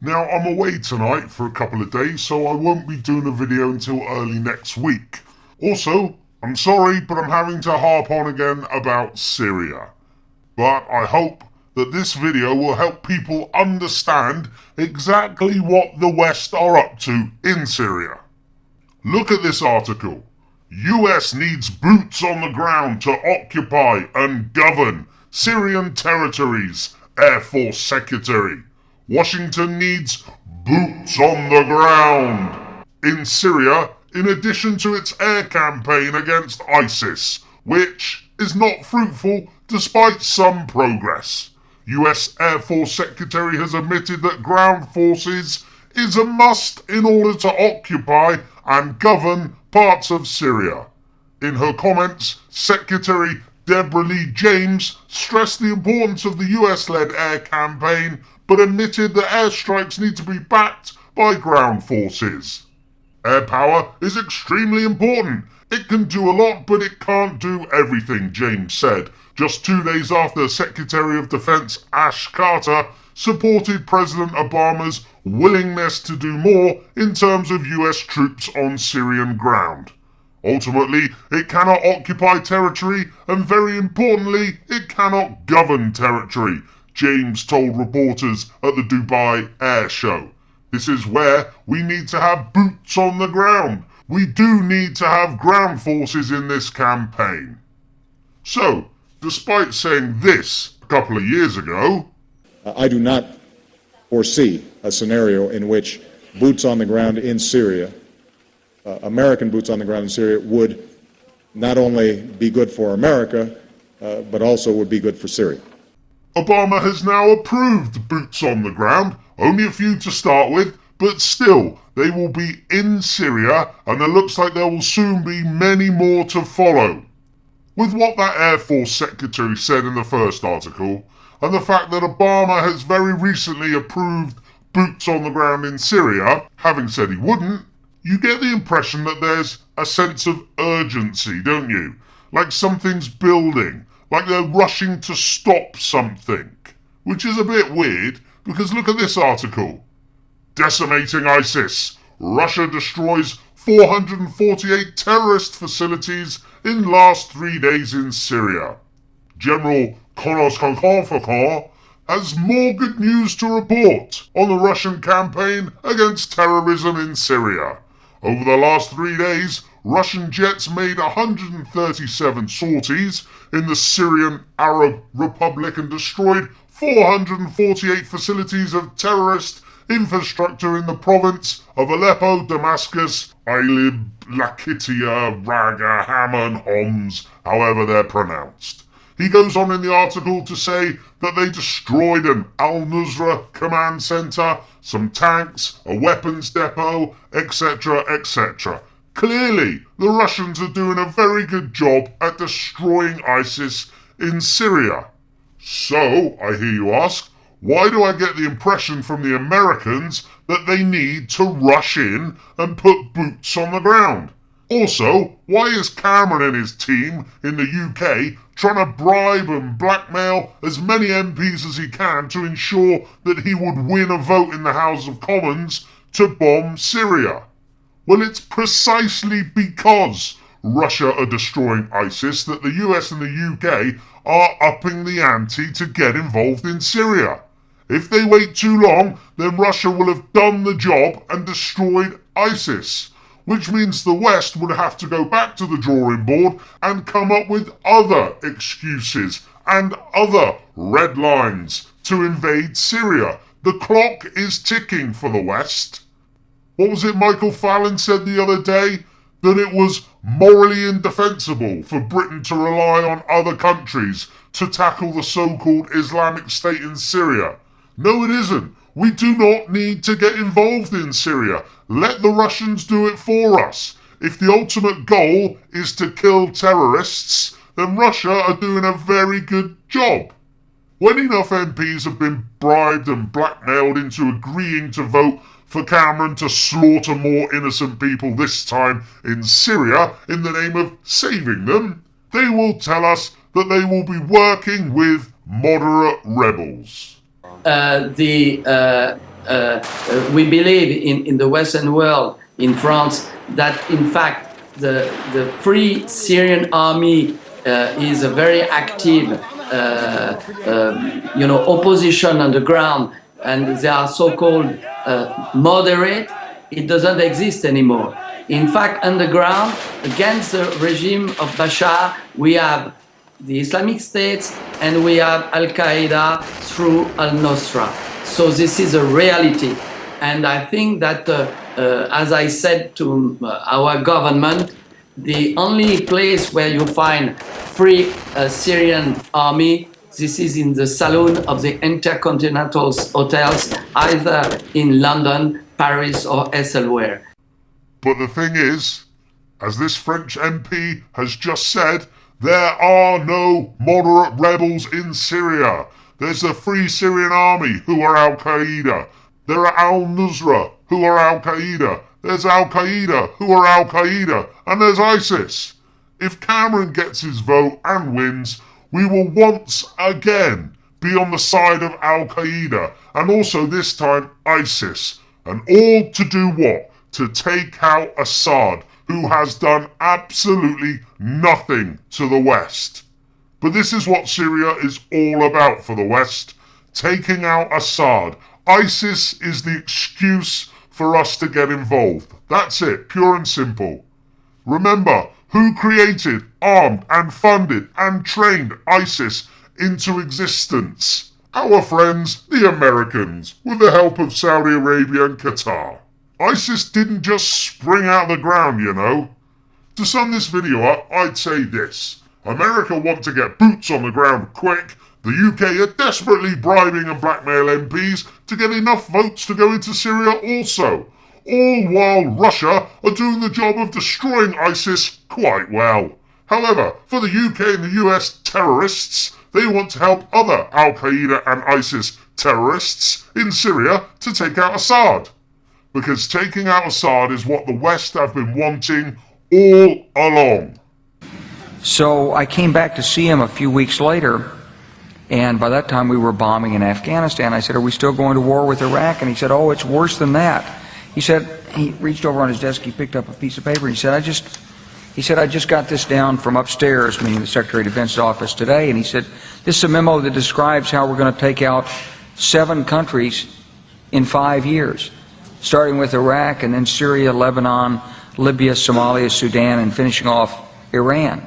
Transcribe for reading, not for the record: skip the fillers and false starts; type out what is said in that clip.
Now, I'm away tonight for a couple of days, so I won't be doing a video until early next week. Also, I'm sorry, but I'm having to harp on again about Syria. But I hope that this video will help people understand exactly what the West are up to in Syria. Look at this article. US needs boots on the ground to occupy and govern Syrian territories, Air Force Secretary. Washington needs boots on the ground in Syria in addition to its air campaign against ISIS, which is not fruitful despite some progress. US Air Force Secretary has admitted that ground forces is a must in order to occupy and govern parts of Syria. In her comments, Secretary Deborah Lee James stressed the importance of the US-led air campaign, but admitted that airstrikes need to be backed by ground forces. Air power is extremely important. It can do a lot, but it can't do everything, James said, just 2 days after Secretary of Defense Ash Carter supported President Obama's willingness to do more in terms of US troops on Syrian ground. Ultimately, it cannot occupy territory, and very importantly, it cannot govern territory, James told reporters at the Dubai Air Show. This is where we need to have boots on the ground. We do need to have ground forces in this campaign. So, despite saying this a couple of years ago, I do not foresee a scenario in which boots on the ground in Syria, American boots on the ground in Syria, would not only be good for America, but also would be good for Syria. Obama has now approved boots on the ground, only a few to start with, but still, they will be in Syria, and it looks like there will soon be many more to follow. With what that Air Force Secretary said in the first article, and the fact that Obama has very recently approved boots on the ground in Syria, having said he wouldn't, you get the impression that there's a sense of urgency, don't you? Like something's building, like they're rushing to stop something. Which is a bit weird, because look at this article. Decimating ISIS. Russia destroys 448 terrorist facilities in last 3 days in Syria. General Konos has more good news to report on the Russian campaign against terrorism in Syria. Over the last 3 days, Russian jets made 137 sorties in the Syrian Arab Republic and destroyed 448 facilities of terrorist infrastructure in the province of Aleppo, Damascus, Idlib, Latakia, Raga, Haman, Homs, however they're pronounced. He goes on in the article to say that they destroyed an Al-Nusra command center, some tanks, a weapons depot, etc., etc. Clearly, the Russians are doing a very good job at destroying ISIS in Syria. So, I hear you ask, why do I get the impression from the Americans that they need to rush in and put boots on the ground? Also, why is Cameron and his team in the UK trying to bribe and blackmail as many MPs as he can to ensure that he would win a vote in the House of Commons to bomb Syria? Well, it's precisely because Russia are destroying ISIS that the US and the UK are upping the ante to get involved in Syria. If they wait too long, then Russia will have done the job and destroyed ISIS, which means the West would have to go back to the drawing board and come up with other excuses and other red lines to invade Syria. The clock is ticking for the West. What was it Michael Fallon said the other day? That it was morally indefensible for Britain to rely on other countries to tackle the so-called Islamic State in Syria. No, it isn't. We do not need to get involved in Syria. Let the Russians do it for us. If the ultimate goal is to kill terrorists, then Russia are doing a very good job. When enough MPs have been bribed and blackmailed into agreeing to vote for Cameron to slaughter more innocent people this time in Syria in the name of saving them, they will tell us that they will be working with moderate rebels. The we believe in the Western world, in France, that in fact the Free Syrian Army is a very active opposition on the ground, and they are so-called moderate. It doesn't exist anymore. In fact, underground, against the regime of Bashar, we have the Islamic State and we have Al-Qaeda through Al-Nusra. So this is a reality. And I think that, as I said to our government, the only place where you find free Syrian army, this is in the saloon of the Intercontinental hotels, either in London, Paris, or elsewhere. But the thing is, as this French MP has just said, there are no moderate rebels in Syria. There's the Free Syrian Army, who are Al-Qaeda. There are Al-Nusra, who are Al-Qaeda. There's Al-Qaeda, who are Al-Qaeda. And there's ISIS. If Cameron gets his vote and wins, we will once again be on the side of Al-Qaeda, and also this time ISIS. And all to do what? To take out Assad, who has done absolutely nothing to the West. But this is what Syria is all about for the West, taking out Assad. ISIS is the excuse for us to get involved. That's it, pure and simple. Remember, who created, armed and funded and trained ISIS into existence? Our friends, the Americans, with the help of Saudi Arabia and Qatar. ISIS didn't just spring out of the ground, you know. To sum this video up, I'd say this. America want to get boots on the ground quick. The UK are desperately bribing and blackmail MPs to get enough votes to go into Syria also. All while Russia are doing the job of destroying ISIS quite well. However, for the UK and the US terrorists, they want to help other Al-Qaeda and ISIS terrorists in Syria to take out Assad. Because taking out Assad is what the West have been wanting all along. So I came back to see him a few weeks later, and by that time we were bombing in Afghanistan. I said, "Are we still going to war with Iraq?" And he said, "Oh, it's worse than that." He said, he reached over on his desk, he picked up a piece of paper, and he said, I just got this down from upstairs, meaning the Secretary of Defense's office today, and he said, this is a memo that describes how we're going to take out 7 countries in 5 years, starting with Iraq and then Syria, Lebanon, Libya, Somalia, Sudan, and finishing off Iran.